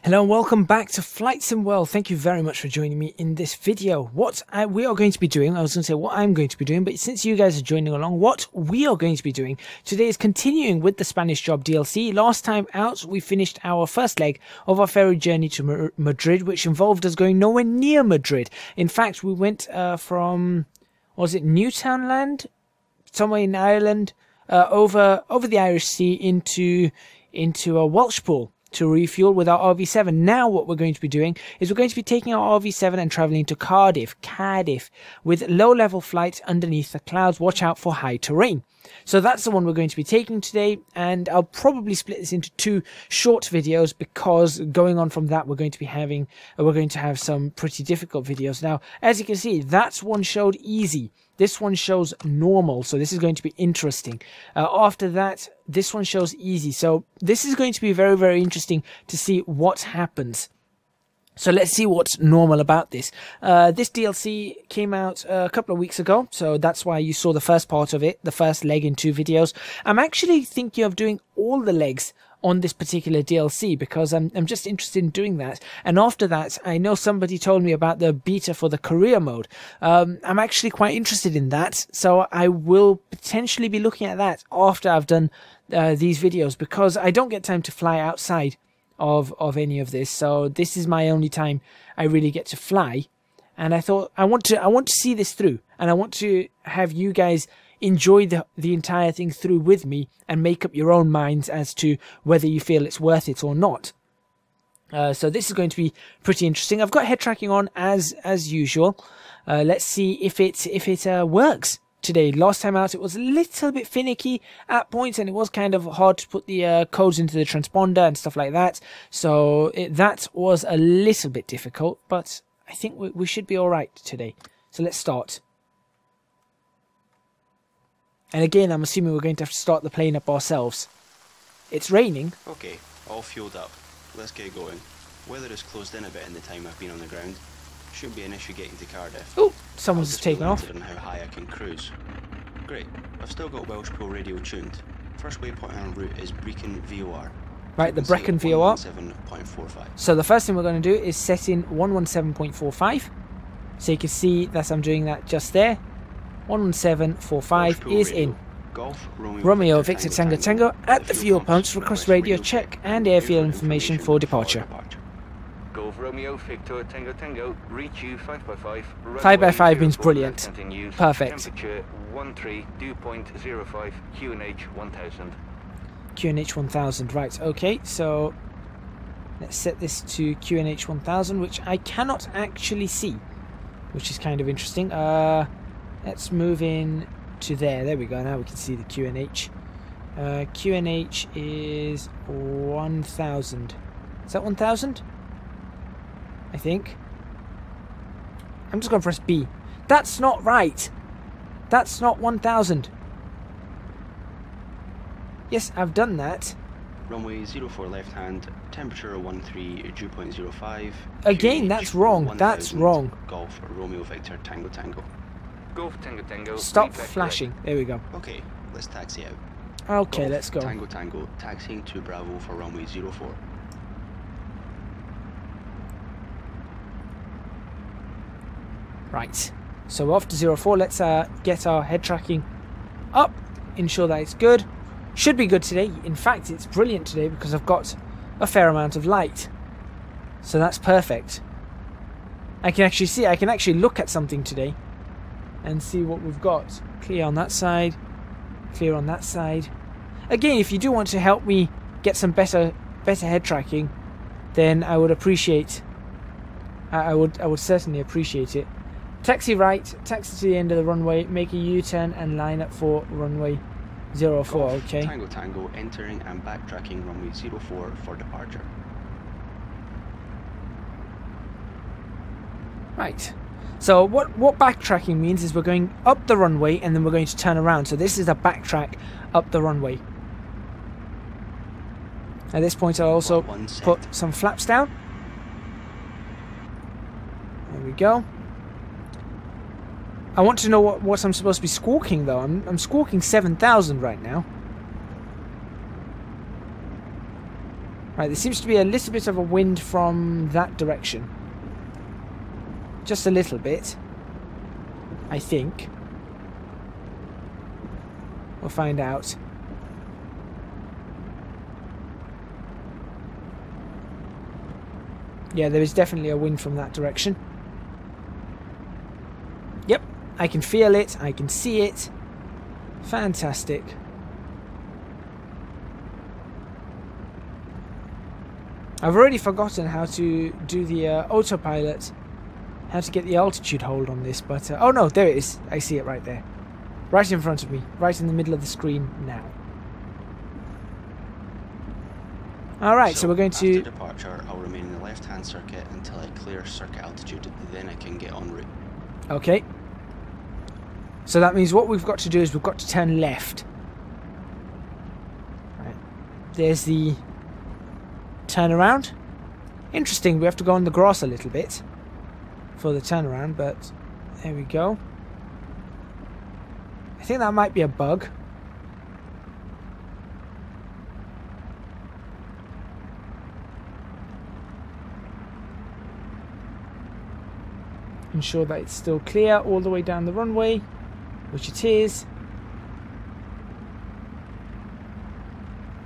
Hello and welcome back to Flight Sim World. Thank you very much for joining me in this video. What we are going to be doing, I was going to say what I'm going to be doing, but since you guys are joining along, what we are going to be doing today is continuing with the Spanish Job DLC. Last time out, we finished our first leg of our ferry journey to Madrid, which involved us going nowhere near Madrid. In fact, we went from, was it Newtownland? Somewhere in Ireland, over the Irish Sea into a Welshpool to refuel with our RV7. Now what we're going to be doing is we're going to be taking our RV7 and travelling to Cardiff, with low-level flights underneath the clouds. Watch out for high terrain. So that's the one we're going to be taking today, and I'll probably split this into two short videos because going on from that we're going to have some pretty difficult videos. Now, as you can see, that one showed easy. This one shows normal, so this is going to be interesting. After that, this one shows easy. So this is going to be very, very interesting to see what happens. So let's see what's normal about this. This DLC came out a couple of weeks ago, so that's why you saw the first part of it, the first leg in two videos. I'm actually thinking of doing all the legs on this particular DLC because I'm just interested in doing that. And after that, I know somebody told me about the beta for the career mode. I'm actually quite interested in that, so I will potentially be looking at that after I've done these videos, because I don't get time to fly outside of any of this. So this is my only time I really get to fly, and I thought I want to see this through, and I want to have you guys enjoy the entire thing through with me and make up your own minds as to whether you feel it's worth it or not. So this is going to be pretty interesting. I've got head tracking on as usual. Let's see if it works today. Last time out it was a little bit finicky at points, and it was kind of hard to put the codes into the transponder and stuff like that. So that was a little bit difficult, but I think we should be all right today. So let's start. And again, I'm assuming we're going to have to start the plane up ourselves. It's raining. Okay, all fueled up. Let's get going. Weather has closed in a bit in the time I've been on the ground. Shouldn't be an issue getting to Cardiff. Oh, someone's just taken off. On how high I can cruise. Great, I've still got Welshpool radio tuned. First waypoint en route is Brecon VOR. Right, the Brecon VOR. 117.45. So the first thing we're going to do is set in 117.45. So you can see that I'm doing that just there. 117.45 is in. Golf, Romeo Victor Tango Tango at the fuel pumps. Request radio check and airfield information for departure. Golf Romeo Victor Tango Tango, reach you 5x5. 5x5 means brilliant. Perfect. Temperature 13, dew point 05, QNH 1000. QNH 1000, right, okay, so let's set this to QNH 1000, which I cannot actually see, which is kind of interesting. Let's move in to there we go, now we can see the QNH. QNH is 1000. Is that 1000? I think. I'm just going to press B. That's not right. That's not 1000. Yes, I've done that. Runway 04 left hand, temperature 13, dew point 05. Again, that's wrong. 1000, that's wrong. Golf Romeo Victor Tango Tango. Golf Tango Tango. Stop flashing. There we go. Okay, let's taxi out. Okay, Golf, let's go. Tango Tango, taxiing to Bravo for runway 04. Right, so we're off to 04. Let's get our head tracking up, ensure that it's good. Should be good today. In fact, it's brilliant today because I've got a fair amount of light. So that's perfect. I can actually see, I can actually look at something today and see what we've got. Clear on that side, clear on that side. Again, if you do want to help me get some better head tracking, then I would appreciate, I would certainly appreciate it. Taxi right, taxi to the end of the runway, make a U-turn and line up for runway 04, Golf, okay. Tango Tango, entering and backtracking runway 04 for departure. Right. So what backtracking means is we're going up the runway and then we're going to turn around. So this is a backtrack up the runway. At this point I'll also put some flaps down. There we go. I want to know what I'm supposed to be squawking though. I'm squawking 7,000 right now. Right, there seems to be a little bit of a wind from that direction. Just a little bit, I think. We'll find out. Yeah, there is definitely a wind from that direction. Yep, I can feel it, I can see it. Fantastic. I've already forgotten how to do the autopilot, how to get the altitude hold on this, but oh no, there it is. I see it right there. Right in front of me, right in the middle of the screen now. Alright, so we're going to... After departure, I'll remain in the left-hand circuit until I clear circuit altitude, then I can get en route. Okay. So that means what we've got to do is we've got to turn left. Right. There's the turnaround. Interesting, we have to go on the grass a little bit for the turnaround, but there we go. I think that might be a bug. Ensure that it's still clear all the way down the runway, which it is.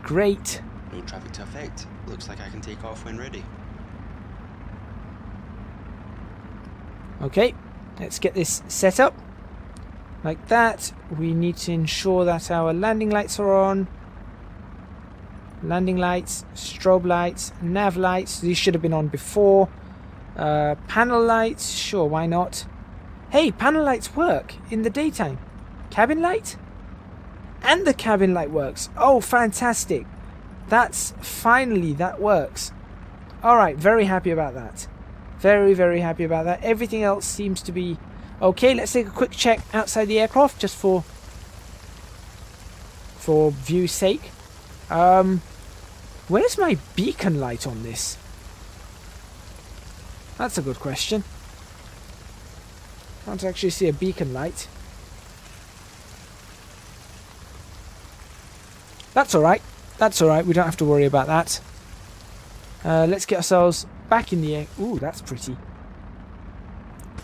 Great. No traffic to affect. Looks like I can take off when ready. Okay, let's get this set up. Like that. We need to ensure that our landing lights are on. Landing lights, strobe lights, nav lights. These should have been on before. Panel lights, sure, why not? Hey, panel lights work in the daytime. Cabin light? And the cabin light works. Oh, fantastic. That's finally, that works. Alright, very happy about that. Very, very happy about that. Everything else seems to be okay. Let's take a quick check outside the aircraft just for view's sake. Where's my beacon light on this? That's a good question. Can't actually see a beacon light. That's alright. That's alright. We don't have to worry about that. Let's get ourselves back in the air. Ooh, that's pretty.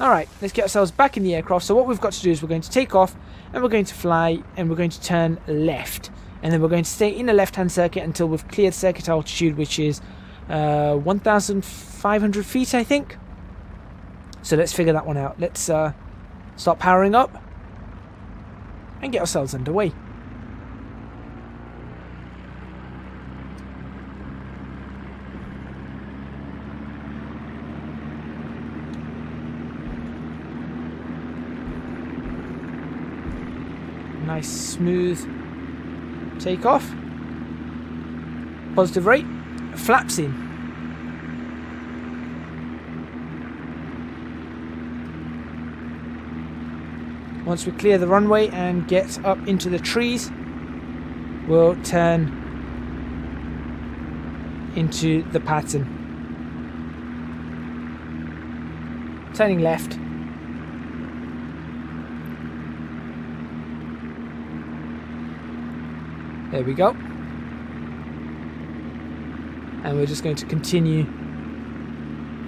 Alright, let's get ourselves back in the aircraft. So what we've got to do is we're going to take off and we're going to fly and we're going to turn left. And then we're going to stay in a left-hand circuit until we've cleared circuit altitude, which is 1,500 feet, I think. So let's figure that one out. Let's start powering up and get ourselves underway. Nice smooth takeoff. Positive rate. Flaps in. Once we clear the runway and get up into the trees, we'll turn into the pattern. Turning left. There we go. And we're just going to continue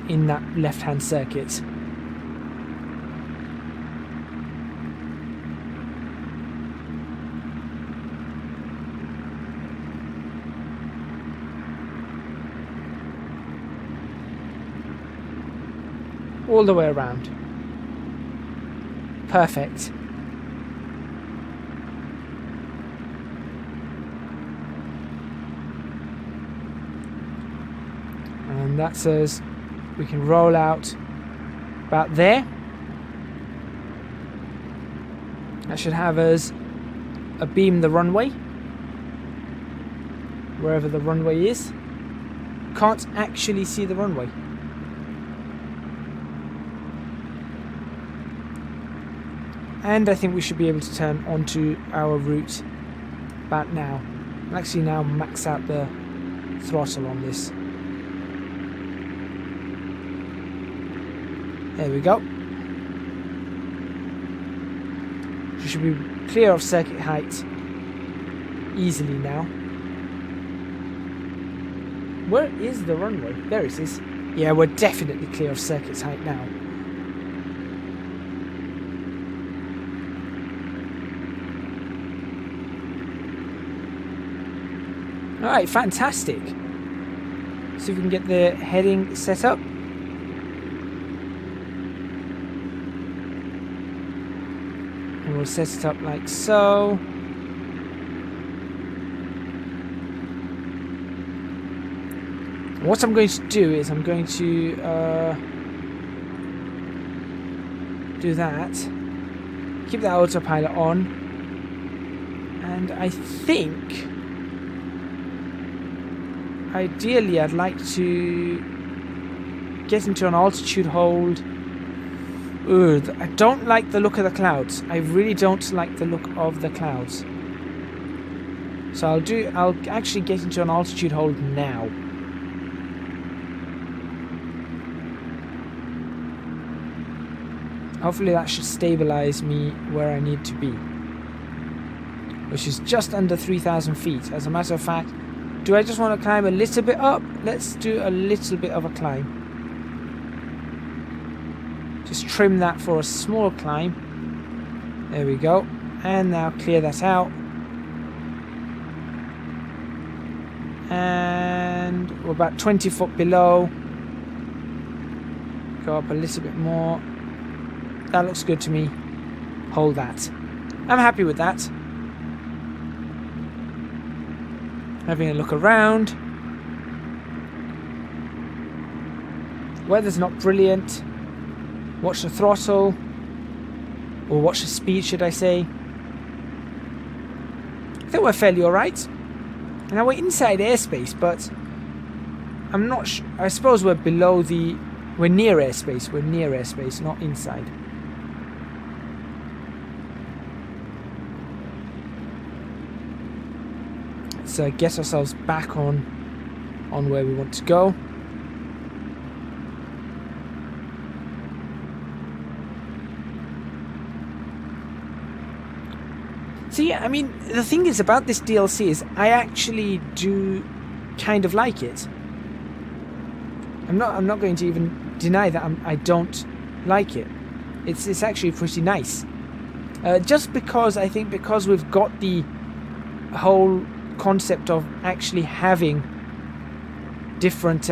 in that left-hand circuit. All the way around. Perfect. And that says we can roll out about there. That should have us abeam the runway, wherever the runway is. Can't actually see the runway. And I think we should be able to turn onto our route about now. I'll actually now max out the throttle on this. There we go. We should be clear of circuit height easily now. Where is the runway? There it is. Yeah, we're definitely clear of circuit's height now. Alright, fantastic. See if we can get the heading set up. And we'll set it up like so. What I'm going to do is I'm going to do that. Keep that autopilot on. And I think ideally I'd like to get into an altitude hold. Ugh, I don't like the look of the clouds. I really don't like the look of the clouds. So I'll actually get into an altitude hold now. Hopefully that should stabilize me where I need to be, which is just under 3,000 feet. As a matter of fact, do I just want to climb a little bit up? Let's do a little bit of a climb. Just trim that for a small climb. There we go. And now clear that out. And we're about 20 foot below. Go up a little bit more. That looks good to me. Hold that. I'm happy with that. Having a look around. Weather's not brilliant. Watch the throttle. Or watch the speed, should I say. I think we're fairly alright. Now we're inside airspace, but I'm not sure. I suppose we're below the... We're near airspace. We're near airspace, not inside. Let's get ourselves back on where we want to go. So yeah, I mean, the thing is about this DLC is I actually do kind of like it. I'm not going to even deny that I don't like it. It's actually pretty nice. Just because I think because we've got the whole concept of actually having different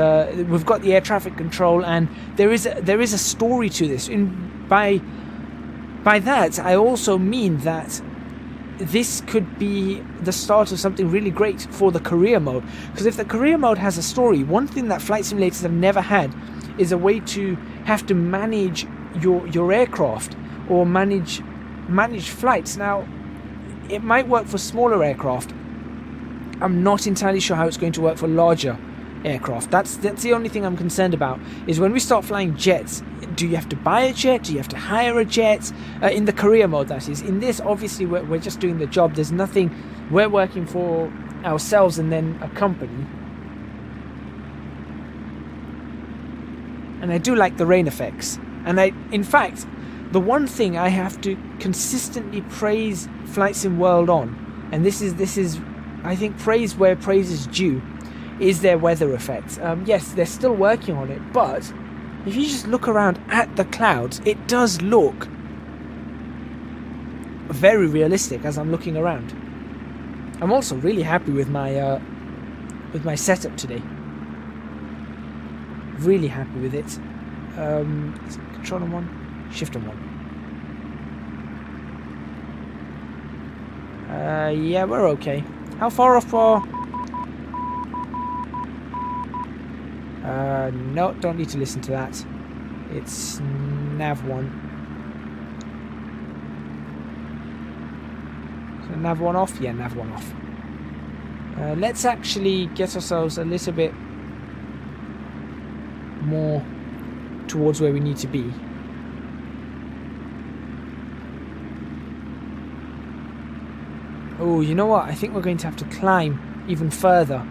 we've got the air traffic control, and there is a story to this. By that I also mean that this could be the start of something really great for the career mode, because if the career mode has a story, one thing that flight simulators have never had is a way to have to manage your aircraft or manage flights. Now it might work for smaller aircraft. I'm not entirely sure how it's going to work for larger aircraft. That's the only thing I'm concerned about, is when we start flying jets, do you have to buy a jet? Do you have to hire a jet? In the career mode, that is. In this, obviously, we're just doing the job. There's nothing... We're working for ourselves and then a company. And I do like the rain effects. And in fact, the one thing I have to consistently praise Flight Sim World on, and this is I think praise where praise is due, is their weather effects. Yes, they're still working on it, but if you just look around at the clouds, it does look very realistic as I'm looking around. I'm also really happy with my setup today. Really happy with it. Is it control on 1? Shift on 1. Yeah, we're okay. How far off for... no, don't need to listen to that. It's nav 1. So nav 1 off? Yeah, nav 1 off. Let's actually get ourselves a little bit more towards where we need to be. Oh, you know what? I think we're going to have to climb even further.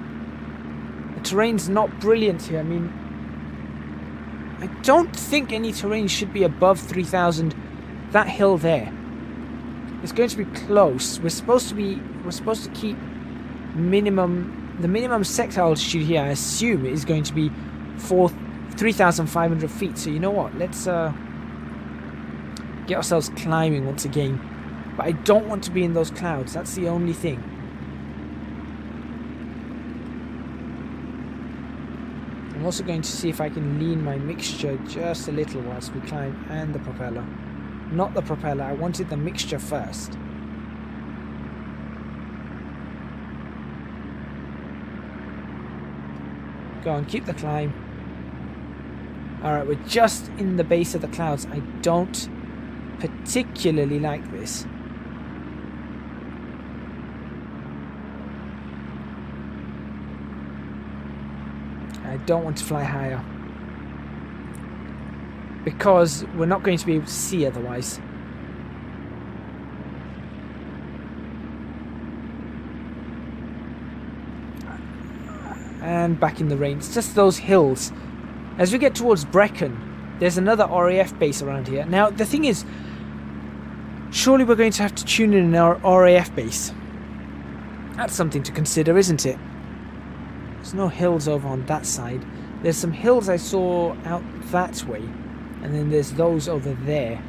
The terrain's not brilliant here. I mean, I don't think any terrain should be above 3,000. That hill there. It's going to be close. We're supposed to keep minimum the minimum sector altitude here, I assume, is going to be 3,500 feet. So you know what? Let's get ourselves climbing once again. But I don't want to be in those clouds. That's the only thing. I'm also going to see if I can lean my mixture just a little whilst we climb, and the propeller. Not the propeller, I wanted the mixture first. Go on, keep the climb. Alright, we're just in the base of the clouds. I don't particularly like this. I don't want to fly higher, because we're not going to be able to see otherwise. And back in the rain. It's just those hills. As we get towards Brecon, there's another RAF base around here. Now the thing is, surely we're going to have to tune in our RAF base. That's something to consider, isn't it? There's no hills over on that side. There's some hills I saw out that way, and then there's those over there.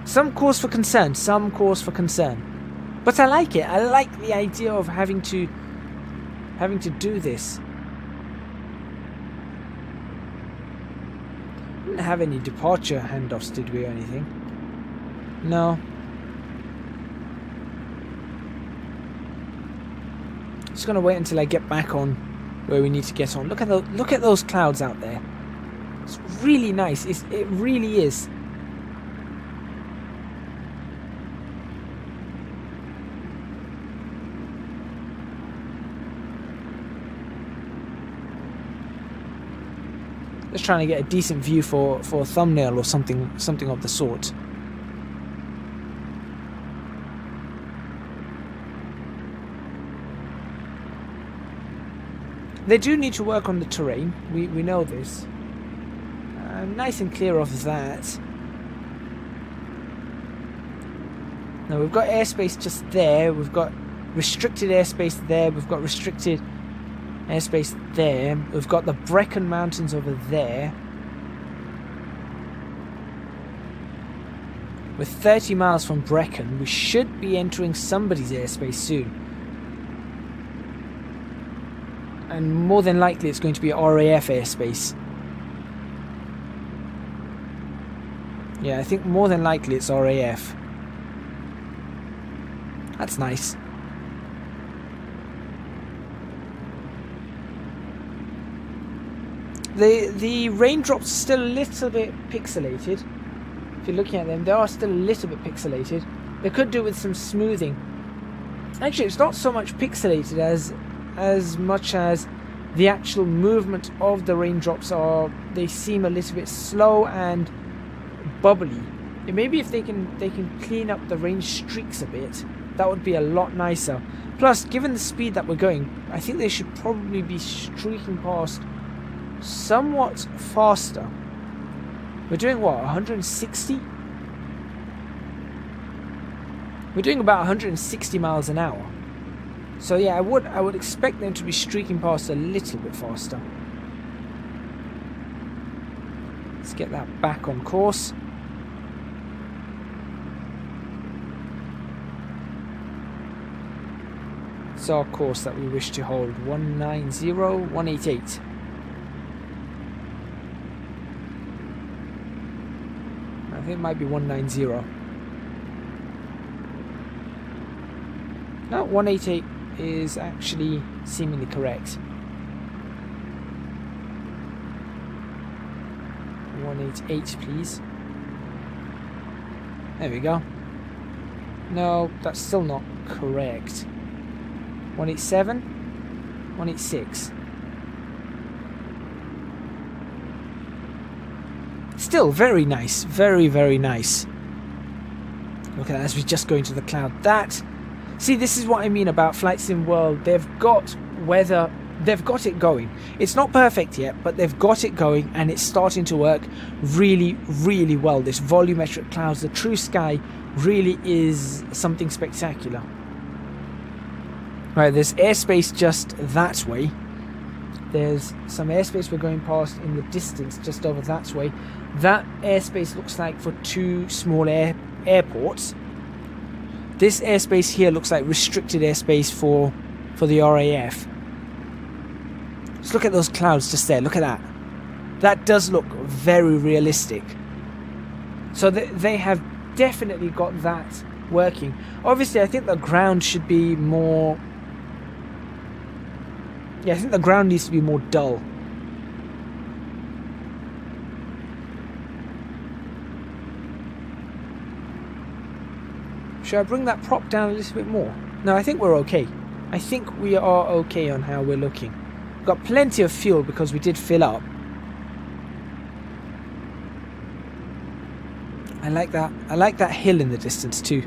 Some cause for concern, some cause for concern. But I like it. I like the idea of having to do this. Didn't have any departure handoffs, did we, or anything? No. Just gonna wait until I get back on where we need to get on. Look at those clouds out there. It's really nice. It really is. Just trying to get a decent view for a thumbnail or something of the sort. They do need to work on the terrain. We know this. Nice and clear of that. Now we've got airspace just there. We've got restricted airspace there. We've got restricted airspace there. We've got the Brecon Mountains over there. We're 30 miles from Brecon. We should be entering somebody's airspace soon. And more than likely it's going to be RAF airspace. Yeah, I think more than likely it's RAF. That's nice. The raindrops are still a little bit pixelated. If you're looking at them, they are still a little bit pixelated. They could do with some smoothing. Actually, it's not so much pixelated as much as the actual movement of the raindrops they seem a little bit slow and bubbly. And maybe if they can clean up the rain streaks a bit, that would be a lot nicer. Plus, given the speed that we're going, I think they should probably be streaking past somewhat faster. We're doing what, 160? We're doing about 160 miles an hour. So yeah, I would expect them to be streaking past a little bit faster. Let's get that back on course. It's our course that we wish to hold, 190, 188. I think it might be 190. No, 188 is actually seemingly correct. 188, please. There we go. No, that's still not correct. 187, 186. Still very nice, very, very nice. Look at that as we just go into the cloud. See, this is what I mean about Flight Sim World. They've got weather, they've got it going. It's not perfect yet, but they've got it going and it's starting to work really, really well. This volumetric clouds, the true sky really is something spectacular. Right, there's airspace just that way. There's some airspace we're going past in the distance just over that way. That airspace looks like for 2 small airports. This airspace here looks like restricted airspace for the RAF. Just look at those clouds just there. Look at that. That does look very realistic. So they have definitely got that working. Obviously, I think the ground should be more... Yeah, I think the ground needs to be more dull. Should I bring that prop down a little bit more? No, I think we're okay. I think we are okay on how we're looking. We've got plenty of fuel because we did fill up. I like that. I like that hill in the distance too.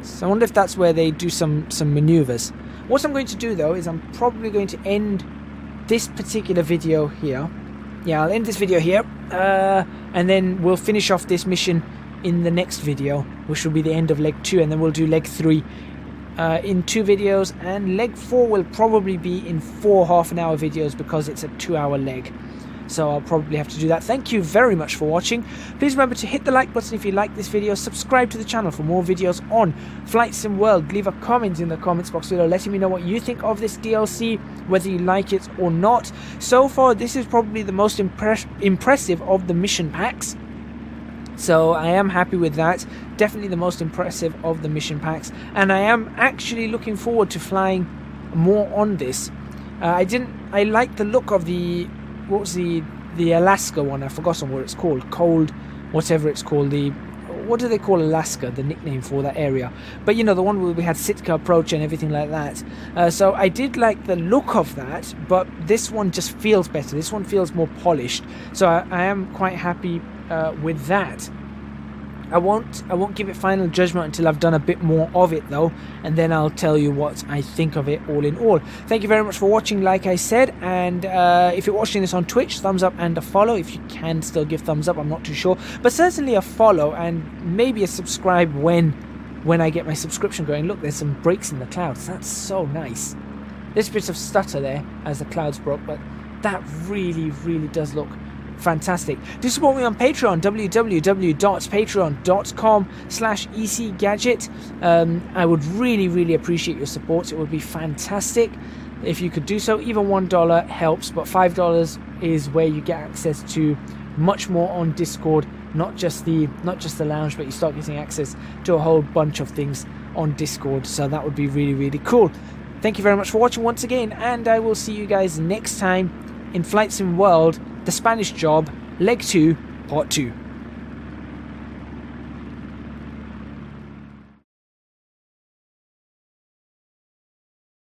So I wonder if that's where they do some maneuvers. What I'm going to do though is I'm probably going to end this particular video here. Yeah, I'll end this video here. And then we'll finish off this mission in the next video, which will be the end of leg 2, and then we'll do leg 3 in 2 videos, and leg 4 will probably be in 4 half-an-hour videos because it's a 2-hour leg. So I'll probably have to do that. Thank you very much for watching. Please remember to hit the like button if you like this video. Subscribe to the channel for more videos on Flight Sim World. Leave a comment in the comments box below letting me know what you think of this DLC, whether you like it or not. So far, this is probably the most impressive of the mission packs. So I am happy with that. Definitely the most impressive of the mission packs. And I am actually looking forward to flying more on this. I like the look of the... What was the Alaska one? I've forgotten what it's called. Cold, whatever it's called. What do they call Alaska? The nickname for that area. But you know, the one where we had Sitka approach and everything like that. So I did like the look of that, but this one just feels better. This one feels more polished. So I am quite happy with that. I won't give it final judgment until I've done a bit more of it though, and then I'll tell you what I think of it all in all. Thank you very much for watching, like I said, and if you're watching this on Twitch, thumbs up and a follow. If you can still give thumbs up, I'm not too sure, but certainly a follow and maybe a subscribe when I get my subscription going. Look, there's some breaks in the clouds. That's so nice. There's bits of stutter there as the clouds broke, but that really does look fantastic. Do support me on Patreon, www.patreon.com/ecgadget. I would really appreciate your support. It would be fantastic if you could do so. Even $1 helps, but $5 is where you get access to much more on Discord. Not just the lounge, but you start getting access to a whole bunch of things on Discord. So that would be really cool. Thank you very much for watching once again, and I will see you guys next time in Flight Sim World, The Spanish Job, Leg 2, Part 2.